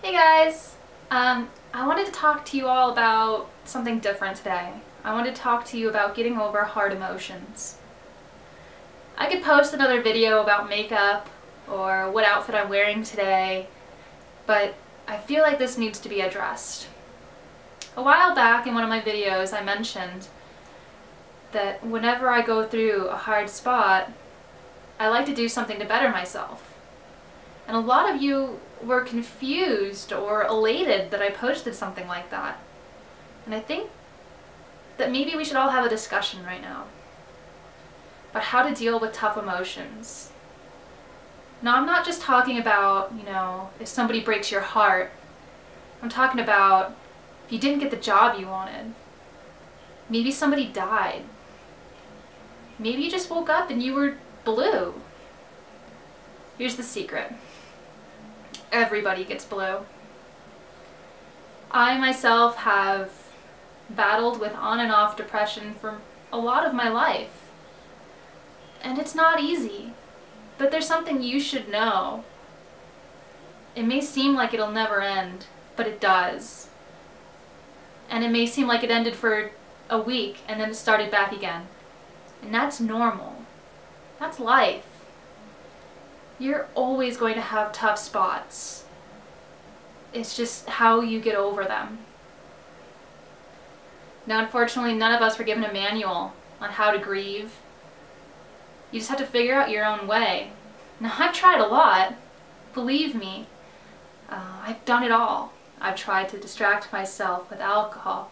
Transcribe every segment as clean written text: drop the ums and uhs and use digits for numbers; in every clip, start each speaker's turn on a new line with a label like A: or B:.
A: Hey guys! I wanted to talk to you all about something different today. I wanted to talk to you about getting over hard emotions. I could post another video about makeup or what outfit I'm wearing today, but I feel like this needs to be addressed. A while back in one of my videos I mentioned that whenever I go through a hard spot, I like to do something to better myself. And a lot of you were confused or elated that I posted something like that. And I think that maybe we should all have a discussion right now about how to deal with tough emotions. Now, I'm not just talking about, if somebody breaks your heart. I'm talking about if you didn't get the job you wanted. Maybe somebody died. Maybe you just woke up and you were blue. Here's the secret. Everybody gets blue. I myself have battled with on and off depression for a lot of my life. And it's not easy, but there's something you should know. It may seem like it'll never end, but it does. And it may seem like it ended for a week and then it started back again. And that's normal. That's life. You're always going to have tough spots. It's just how you get over them. Now, unfortunately, none of us were given a manual on how to grieve. You just have to figure out your own way. Now, I've tried a lot. Believe me, I've done it all. I've tried to distract myself with alcohol.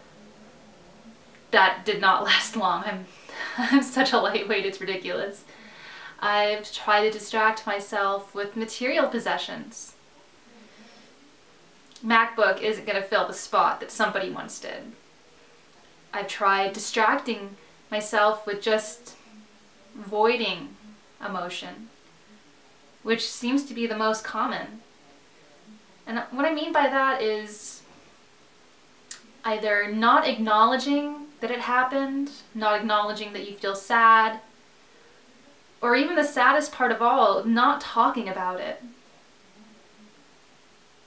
A: That did not last long. I'm such a lightweight, it's ridiculous. I've tried to distract myself with material possessions. MacBook isn't going to fill the spot that somebody once did. I've tried distracting myself with just voiding emotion, which seems to be the most common. And what I mean by that is either not acknowledging that it happened, not acknowledging that you feel sad, or even the saddest part of all, not talking about it.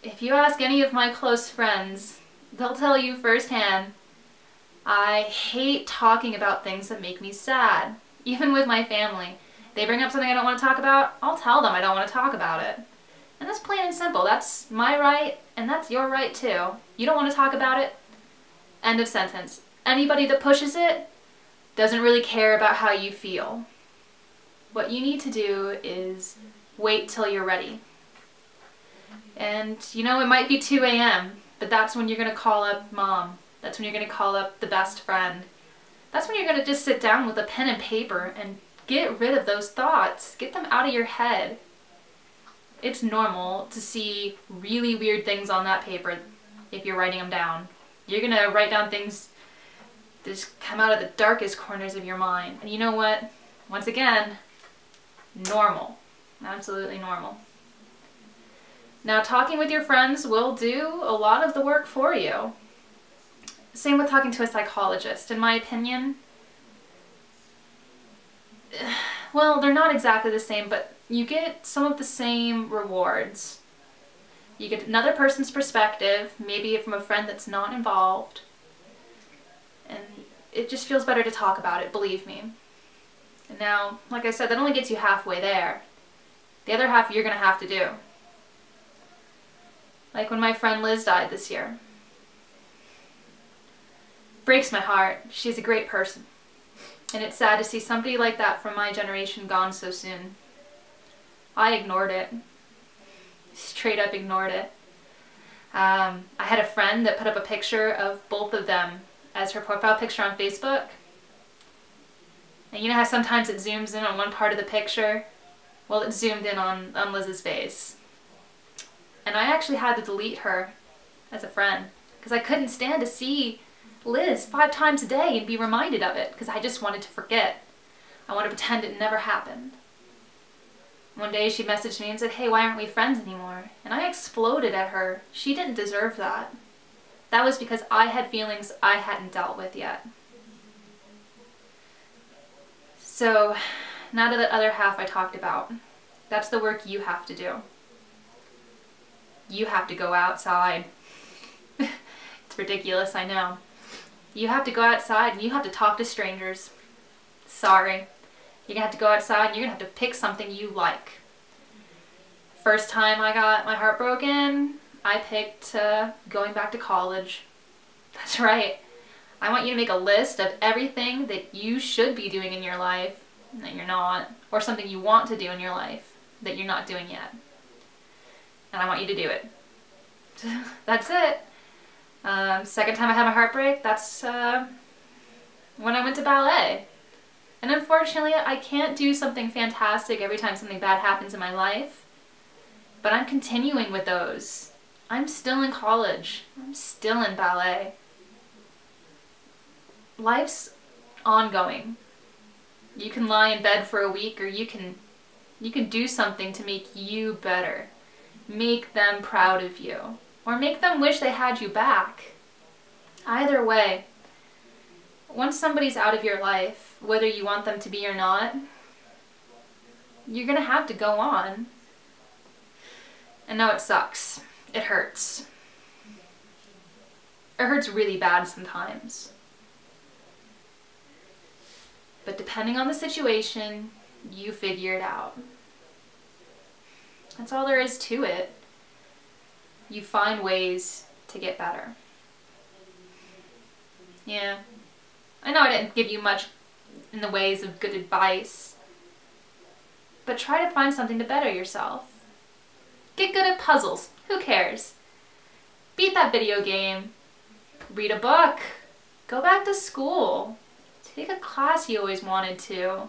A: If you ask any of my close friends, they'll tell you firsthand, I hate talking about things that make me sad. Even with my family. They bring up something I don't want to talk about, I'll tell them I don't want to talk about it. And that's plain and simple. That's my right, and that's your right too. You don't want to talk about it? End of sentence. Anybody that pushes it doesn't really care about how you feel. What you need to do is wait till you're ready. And it might be 2 a.m., but that's when you're going to call up mom. That's when you're going to call up the best friend. That's when you're going to just sit down with a pen and paper and get rid of those thoughts. Get them out of your head. It's normal to see really weird things on that paper if you're writing them down. You're going to write down things that just come out of the darkest corners of your mind. And you know what? Once again, normal. Absolutely normal. Now, talking with your friends will do a lot of the work for you. Same with talking to a psychologist. In my opinion, well, they're not exactly the same, but you get some of the same rewards. You get another person's perspective, maybe from a friend that's not involved, and it just feels better to talk about it, believe me. And now, like I said, that only gets you halfway there. The other half you're going to have to do. Like when my friend Liz died this year. Breaks my heart. She's a great person. And it's sad to see somebody like that from my generation gone so soon. I ignored it. Straight up ignored it. I had a friend that put up a picture of both of them as her profile picture on Facebook. And you know how sometimes it zooms in on one part of the picture? Well, it zoomed in on Liz's face. And I actually had to delete her as a friend because I couldn't stand to see Liz 5 times a day and be reminded of it because I just wanted to forget. I wanted to pretend it never happened. One day she messaged me and said, hey, why aren't we friends anymore? And I exploded at her. She didn't deserve that. That was because I had feelings I hadn't dealt with yet. So, now to the other half I talked about. That's the work you have to do. You have to go outside. It's ridiculous, I know. You have to go outside and you have to talk to strangers. Sorry. You're gonna have to go outside and you're gonna have to pick something you like. First time I got my heart broken, I picked going back to college. That's right. I want you to make a list of everything that you should be doing in your life that you're not, or something you want to do in your life that you're not doing yet. And I want you to do it. That's it. Second time I had my heartbreak, that's when I went to ballet. And unfortunately, I can't do something fantastic every time something bad happens in my life, but I'm continuing with those. I'm still in college. I'm still in ballet. Life's ongoing. You can lie in bed for a week, or you can do something to make you better. Make them proud of you. Or make them wish they had you back. Either way, once somebody's out of your life, whether you want them to be or not, you're gonna have to go on. And now it sucks. It hurts. It hurts really bad sometimes. But depending on the situation, you figure it out. That's all there is to it. You find ways to get better. Yeah. I know I didn't give you much in the ways of good advice, but try to find something to better yourself. Get good at puzzles. Who cares? Beat that video game. Read a book. Go back to school. Take a class you always wanted to.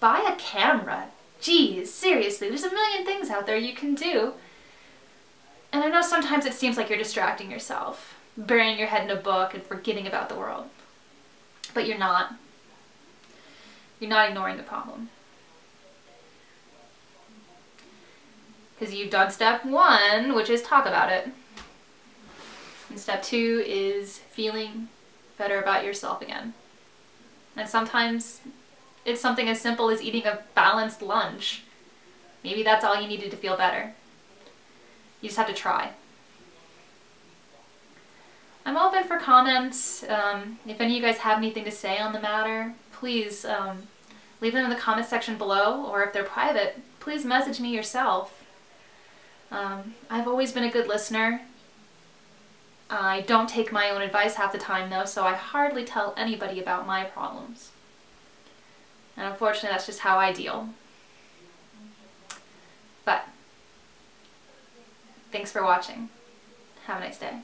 A: Buy a camera. Geez, seriously, there's a million things out there you can do. And I know sometimes it seems like you're distracting yourself, burying your head in a book and forgetting about the world. But you're not. You're not ignoring the problem. Because you've done step 1, which is talk about it. And step 2 is feeling better about yourself again. And sometimes it's something as simple as eating a balanced lunch. Maybe that's all you needed to feel better. You just have to try. I'm open for comments. If any of you guys have anything to say on the matter, please leave them in the comment section below, or if they're private, please message me yourself. I've always been a good listener. I don't take my own advice half the time though, so I hardly tell anybody about my problems. And unfortunately, that's just how I deal. But thanks for watching. Have a nice day.